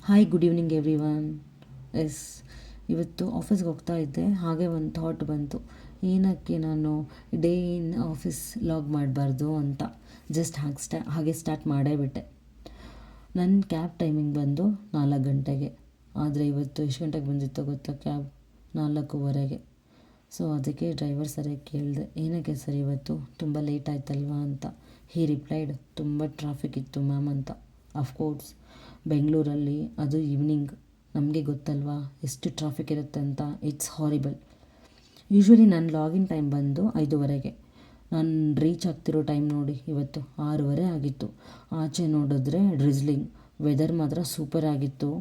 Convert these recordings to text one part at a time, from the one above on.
Hi, good evening everyone. Yes, ಇವತ್ತು ಆಫೀಸ್ಗೆ ಹೋಗ್ತಾ ಇದ್ದೆ. ಹಾಗೆ ಒಂದು ಥಾಟ್ ಬಂತು, ಏನಕ್ಕೆ ನಾನು ಡೇ ಇನ್ ಆಫೀಸ್ ಲಾಗ್ ಮಾಡಬಾರ್ದು ಅಂತ ಜಸ್ಟ್ ಹಾಗೆ ಸ್ಟಾರ್ಟ್ ಮಾಡೇ ಬಿಟ್ಟೆ. ನನ್ನ ಕ್ಯಾಬ್ ಟೈಮಿಂಗ್ ಬಂದು 4 ಗಂಟೆಗೆ, ಆದರೆ ಇವತ್ತು ಎಷ್ಟು ಗಂಟೆಗೆ ಬಂದಿತ್ತೋ ಗೊತ್ತಾ ಕ್ಯಾಬ್? 4:15ಗೆ. ಸೊ ಅದಕ್ಕೆ ಡ್ರೈವರ್ ಸರಿಯಾಗಿ ಕೇಳಿದೆ, ಏನಕ್ಕೆ ಸರ್ ಇವತ್ತು ತುಂಬ ಲೇಟ್ ಆಯ್ತಲ್ವಾ ಅಂತ. ಹಿ ರಿಪ್ಲೈಡ್, ತುಂಬ ಟ್ರಾಫಿಕ್ ಇತ್ತು ಮ್ಯಾಮ್ ಅಂತ. ಅಫ್ಕೋರ್ಸ್, ಬೆಂಗಳೂರಲ್ಲಿ ಅದು ಈವ್ನಿಂಗ್, ನಮಗೆ ಗೊತ್ತಲ್ವಾ ಎಷ್ಟು ಟ್ರಾಫಿಕ್ ಇರುತ್ತೆ ಅಂತ. It's horrible. ಯೂಶ್ವಲಿ ನನ್ನ ಲಾಗಿನ್ ಟೈಮ್ ಬಂದು 5:30ಗೆ. ನಾನು ರೀಚ್ ಆಗ್ತಿರೋ ಟೈಮ್ ನೋಡಿ ಇವತ್ತು 6:30 ಆಗಿತ್ತು. ಆಚೆ ನೋಡಿದ್ರೆ ಡ್ರಿಸ್ಲಿಂಗ್, ವೆದರ್ ಮಾತ್ರ ಸೂಪರ್ ಆಗಿತ್ತು.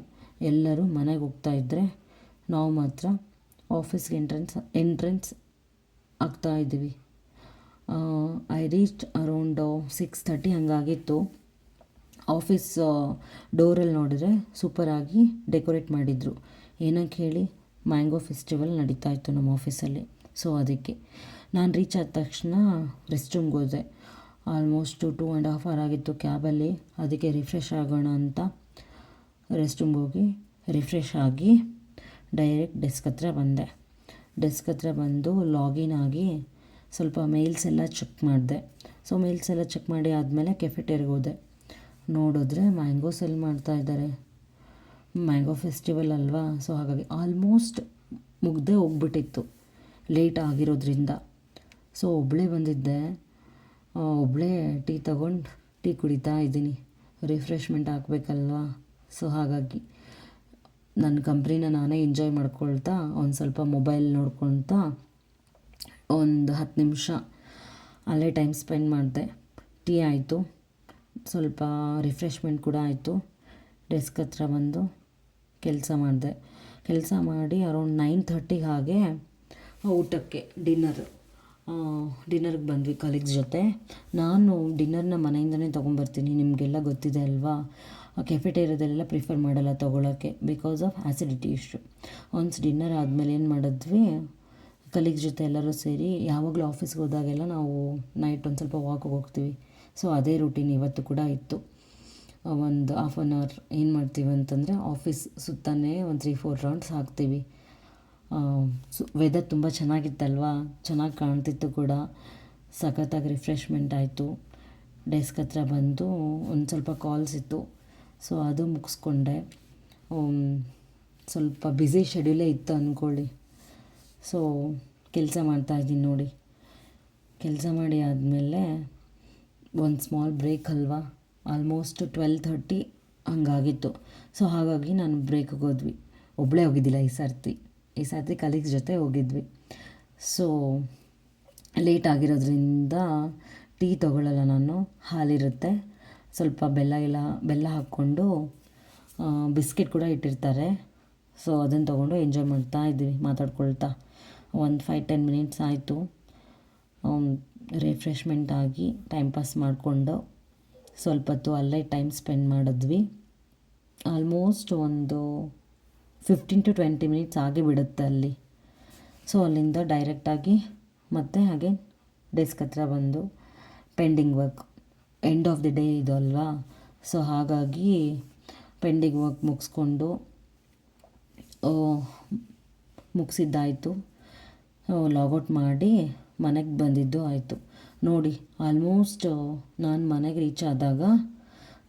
ಎಲ್ಲರೂ ಮನೆಗೆ ಹೋಗ್ತಾ ಇದ್ದರೆ ನಾವು ಮಾತ್ರ ಆಫೀಸ್ಗೆ ಎಂಟ್ರೆನ್ಸ್ ಆಗ್ತಾ ಇದ್ದೀವಿ. I reached around 6:30 ಹಂಗಾಗಿತ್ತು. ಆಫೀಸ್ ಡೋರಲ್ಲಿ ನೋಡಿದ್ರೆ ಸೂಪರಾಗಿ ಡೆಕೋರೇಟ್ ಮಾಡಿದರು. ಏನಕ್ಕೆ ಹೇಳಿ, ಮ್ಯಾಂಗೋ ಫೆಸ್ಟಿವಲ್ ನಡೀತಾ ಇತ್ತು ನಮ್ಮ ಆಫೀಸಲ್ಲಿ. ಸೊ ಅದಕ್ಕೆ ನಾನು ರೀಚ್ ಆದ ತಕ್ಷಣ ರೆಸ್ಟ್ ರೂಮ್ಗೆ ಹೋದೆ. ಆಲ್ಮೋಸ್ಟ್ 2.5 hour ಆಗಿತ್ತು ಕ್ಯಾಬಲ್ಲಿ. ಅದಕ್ಕೆ ರಿಫ್ರೆಶ್ ಆಗೋಣ ಅಂತ ರೆಸ್ಟ್ ರೂಮ್ಗೆ ಹೋಗಿ ರಿಫ್ರೆಶ್ ಆಗಿ ಡೈರೆಕ್ಟ್ ಡೆಸ್ಕ್ ಹತ್ರ ಬಂದೆ. ಡೆಸ್ಕ್ ಹತ್ರ ಬಂದು ಲಾಗಿನ್ ಆಗಿ ಸ್ವಲ್ಪ ಮೇಲ್ಸ್ ಎಲ್ಲ ಚೆಕ್ ಮಾಡಿದೆ. ಸೊ ಮೇಲ್ಸ್ ಎಲ್ಲ ಚೆಕ್ ಮಾಡಿ ಆದಮೇಲೆ ಕೆಫೆಟೇರಿಯಾಗೆ ಹೋದೆ. ನೋಡಿದ್ರೆ ಮ್ಯಾಂಗೋ ಸೆಲ್ ಮಾಡ್ತಾ ಇದ್ದಾರೆ. ಮ್ಯಾಂಗೋ ಫೆಸ್ಟಿವಲ್ ಅಲ್ವಾ, ಸೊ ಹಾಗಾಗಿ ಆಲ್ಮೋಸ್ಟ್ ಮುಗ್ದೇ ಹೋಗ್ಬಿಟ್ಟಿತ್ತು ಲೇಟ್ ಆಗಿರೋದ್ರಿಂದ. ಸೊ ಒಬ್ಬಳೇ ಬಂದಿದ್ದೆ, ಒಬ್ಬಳೇ ಟೀ ತಗೊಂಡು ಟೀ ಕುಡಿತಾ ಇದ್ದೀನಿ. ರಿಫ್ರೆಶ್ಮೆಂಟ್ ಹಾಕಬೇಕಲ್ವಾ. ಸೊ ಹಾಗಾಗಿ ನನ್ನ ಕಂಪ್ನಿನ ನಾನೇ ಎಂಜಾಯ್ ಮಾಡ್ಕೊಳ್ತಾ ಒಂದು ಸ್ವಲ್ಪ ಮೊಬೈಲ್ ನೋಡ್ಕೊಳ್ತಾ ಒಂದು 10 ನಿಮಿಷ ಅಲ್ಲೇ ಟೈಮ್ ಸ್ಪೆಂಡ್ ಮಾಡಿದೆ. ಟೀ ಆಯಿತು, ಸ್ವಲ್ಪ ರಿಫ್ರೆಶ್ಮೆಂಟ್ ಕೂಡ ಆಯಿತು. ಡೆಸ್ಕ್ ಹತ್ರ ಬಂದು ಕೆಲಸ ಮಾಡಿದೆ. ಕೆಲಸ ಮಾಡಿ ಅರೌಂಡ್ 9:30 ಹಾಗೆ ಊಟಕ್ಕೆ ಡಿನ್ನರ್ಗೆ ಬಂದ್ವಿ ಕಲೀಗ್ಸ್ ಜೊತೆ. ನಾನು ಡಿನ್ನರ್ನ ಮನೆಯಿಂದನೇ ತೊಗೊಂಬರ್ತೀನಿ, ನಿಮಗೆಲ್ಲ ಗೊತ್ತಿದೆ ಅಲ್ವಾ. ಕೆಫೆಟೇರಿಯಾದಲ್ಲೆಲ್ಲ ಪ್ರಿಫರ್ ಮಾಡಲ್ಲ ತೊಗೊಳಕ್ಕೆ, because of acidity issue. Once dinner ಆದಮೇಲೆ ಏನು ಮಾಡಿದ್ವಿ, ಕಲೀಗ್ಸ್ ಜೊತೆ ಎಲ್ಲರೂ ಸೇರಿ ಯಾವಾಗಲೂ ಆಫೀಸ್ಗೆ ಹೋದಾಗೆಲ್ಲ ನಾವು ನೈಟ್ ಒಂದು ಸ್ವಲ್ಪ ವಾಕಿಗೆ ಹೋಗ್ತೀವಿ. ಸೊ ಅದೇ ರೂಟೀನ್ ಇವತ್ತು ಕೂಡ ಇತ್ತು. ಒಂದು 1/2 hour ಏನು ಮಾಡ್ತೀವಿ ಅಂತಂದರೆ ಆಫೀಸ್ ಸುತ್ತಾನೆ ಒಂದು 3-4 ರೌಂಡ್ಸ್ ಹಾಕ್ತೀವಿ. ವೆದರ್ ತುಂಬ ಚೆನ್ನಾಗಿತ್ತಲ್ವಾ, ಚೆನ್ನಾಗಿ ಕಾಣ್ತಿತ್ತು ಕೂಡ. ಸಖತ್ತಾಗಿ ರಿಫ್ರೆಶ್ಮೆಂಟ್ ಆಯಿತು. ಡೆಸ್ಕ್ ಹತ್ರ ಬಂದು ಒಂದು ಸ್ವಲ್ಪ ಕಾಲ್ಸ್ ಇತ್ತು, ಸೊ ಅದು ಮುಗಿಸ್ಕೊಂಡೆ. ಸ್ವಲ್ಪ ಬ್ಯುಸಿ ಶೆಡ್ಯೂಲೇ ಇತ್ತು ಅಂದ್ಕೊಳ್ಳಿ. ಸೊ ಕೆಲಸ ಮಾಡ್ತಾಯಿದ್ದೀನಿ ನೋಡಿ. ಕೆಲಸ ಮಾಡಿ ಆದಮೇಲೆ ಒಂದು ಸ್ಮಾಲ್ ಬ್ರೇಕ್ ಅಲ್ವಾ, ಆಲ್ಮೋಸ್ಟ್ 12:30 ಹಂಗಾಗಿತ್ತು. ಸೊ ಹಾಗಾಗಿ ನಾನು ಬ್ರೇಕಿಗೆ ಹೋದ್ವಿ. ಒಬ್ಬಳೇ ಹೋಗಿದ್ದಿಲ್ಲ ಈ ಸರ್ತಿ ಕಲೀಗ್ಸ್ ಜೊತೆ ಹೋಗಿದ್ವಿ. ಸೊ ಲೇಟ್ ಆಗಿರೋದ್ರಿಂದ ಟೀ ತೊಗೊಳ್ಳಲ್ಲ ನಾನು, ಹಾಲಿರುತ್ತೆ, ಸ್ವಲ್ಪ ಬೆಲ್ಲ ಹಾಕ್ಕೊಂಡು ಬಿಸ್ಕೆಟ್ ಕೂಡ ಇಟ್ಟಿರ್ತಾರೆ. ಸೊ ಅದನ್ನು ತೊಗೊಂಡು ಎಂಜಾಯ್ ಮಾಡ್ತಾ ಇದ್ವಿ ಮಾತಾಡ್ಕೊಳ್ತಾ. ಒಂದು 5-10 ಮಿನಿಟ್ಸ್ ಆಯಿತು. ರಿಫ್ರೆಶ್ಮೆಂಟ್ ಆಗಿ ಟೈಮ್ ಪಾಸ್ ಮಾಡಿಕೊಂಡು ಸ್ವಲ್ಪ ಹೊತ್ತು ಅಲ್ಲೇ ಟೈಮ್ ಸ್ಪೆಂಡ್ ಮಾಡಿದ್ವಿ. ಆಲ್ಮೋಸ್ಟ್ ಒಂದು 15-20 ಮಿನಿಟ್ಸ್ ಆಗೇ ಬಿಡುತ್ತೆ ಅಲ್ಲಿ. ಸೊ ಅಲ್ಲಿಂದ ಡೈರೆಕ್ಟಾಗಿ ಮತ್ತೆ ಹಾಗೆ ಡೆಸ್ಕ್ ಹತ್ರ ಬಂದು pending work, end of the day ಇದು ಅಲ್ವಾ. ಸೊ ಹಾಗಾಗಿ ಪೆಂಡಿಂಗ್ ವರ್ಕ್ ಮುಗಿಸಿದ್ದಾಯಿತು. ಲಾಗೌಟ್ ಮಾಡಿ ಮನೆಗೆ ಬಂದಿದ್ದು ಆಯಿತು. ನೋಡಿ, ಆಲ್ಮೋಸ್ಟ್ ನಾನು ಮನೆಗೆ ರೀಚ್ ಆದಾಗ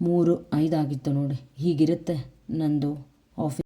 3:05 ಆಗಿತ್ತು ನೋಡಿ. ಹೀಗಿರುತ್ತೆ ನಂದು ಆಫೀಸ್.